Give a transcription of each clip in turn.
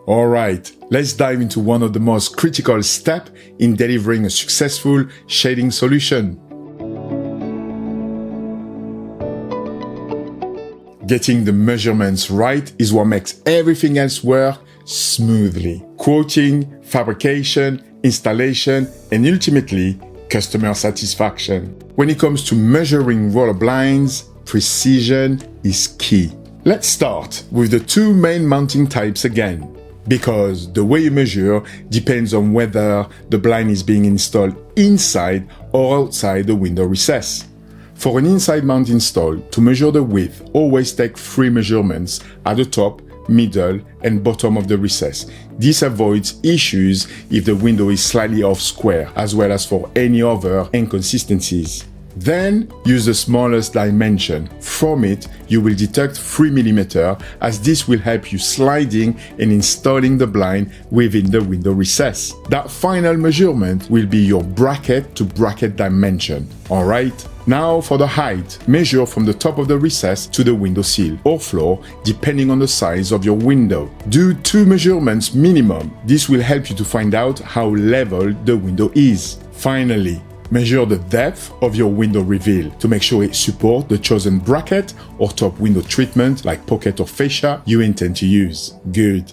Alright, let's dive into one of the most critical steps in delivering a successful shading solution. Getting the measurements right is what makes everything else work smoothly. Quoting, fabrication, installation, and ultimately, customer satisfaction. When it comes to measuring roller blinds, precision is key. Let's start with the two main mounting types again, because the way you measure depends on whether the blind is being installed inside or outside the window recess. For an inside mount install, to measure the width, always take 3 measurements at the top, middle, and bottom of the recess. This avoids issues if the window is slightly off square, as well as for any other inconsistencies. Then, use the smallest dimension. From it, you will deduct 3 mm, as this will help you sliding and installing the blind within the window recess. That final measurement will be your bracket to bracket dimension. Alright? Now for the height, measure from the top of the recess to the window sill or floor, depending on the size of your window. Do 2 measurements minimum. This will help you to find out how level the window is. Finally, measure the depth of your window reveal to make sure it supports the chosen bracket or top window treatment like pocket or fascia you intend to use. Good.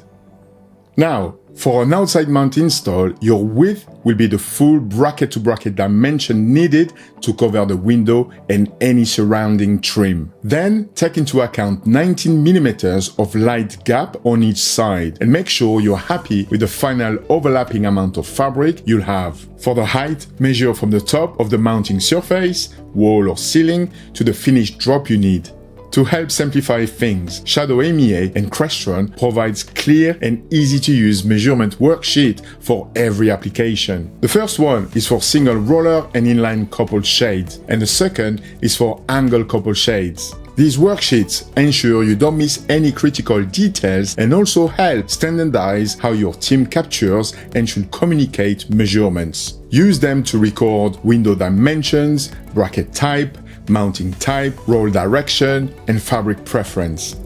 Now, for an outside mount install, your width will be the full bracket-to-bracket dimension needed to cover the window and any surrounding trim. Then, take into account 19 mm of light gap on each side and make sure you're happy with the final overlapping amount of fabric you'll have. For the height, measure from the top of the mounting surface, wall or ceiling, to the finished drop you need. To help simplify things, ShadowEMEA and Crestron provides clear and easy-to-use measurement worksheet for every application. The first one is for single roller and inline coupled shades, and the second is for angle coupled shades. These worksheets ensure you don't miss any critical details and also help standardize how your team captures and should communicate measurements. Use them to record window dimensions, bracket type, mounting type, roll direction, and fabric preference.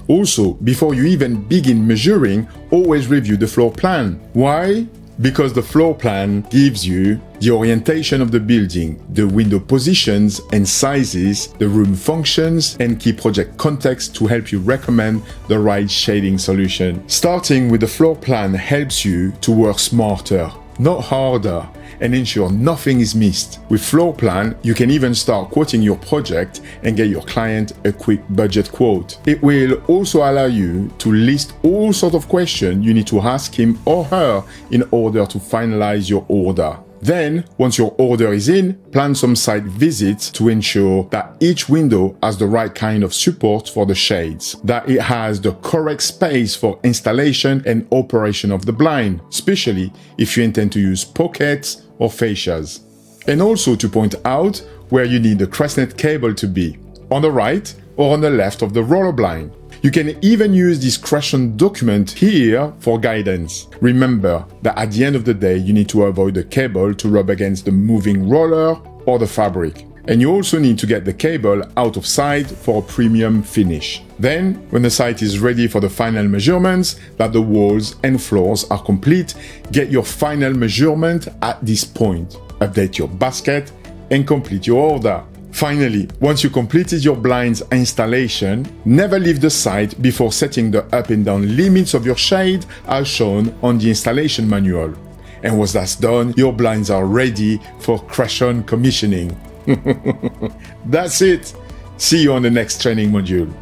Also, before you even begin measuring, always review the floor plan. Why? Because the floor plan gives you the orientation of the building, the window positions and sizes, the room functions, and key project context to help you recommend the right shading solution. Starting with the floor plan helps you to work smarter, not harder, and ensure nothing is missed. With floor plan, you can even start quoting your project and get your client a quick budget quote. It will also allow you to list all sorts of questions you need to ask him or her in order to finalize your order. Then, once your order is in, plan some site visits to ensure that each window has the right kind of support for the shades, that it has the correct space for installation and operation of the blind, especially if you intend to use pockets or fascias. And also to point out where you need the Crestron cable to be, on the right or on the left of the roller blind. You can even use this Crestron document here for guidance. Remember that at the end of the day, you need to avoid the cable to rub against the moving roller or the fabric. And you also need to get the cable out of sight for a premium finish. Then, when the site is ready for the final measurements, that the walls and floors are complete, get your final measurement at this point. Update your basket and complete your order. Finally, once you completed your blinds installation, never leave the site before setting the up and down limits of your shade as shown on the installation manual. And once that's done, your blinds are ready for Crestron commissioning. That's it. See you on the next training module.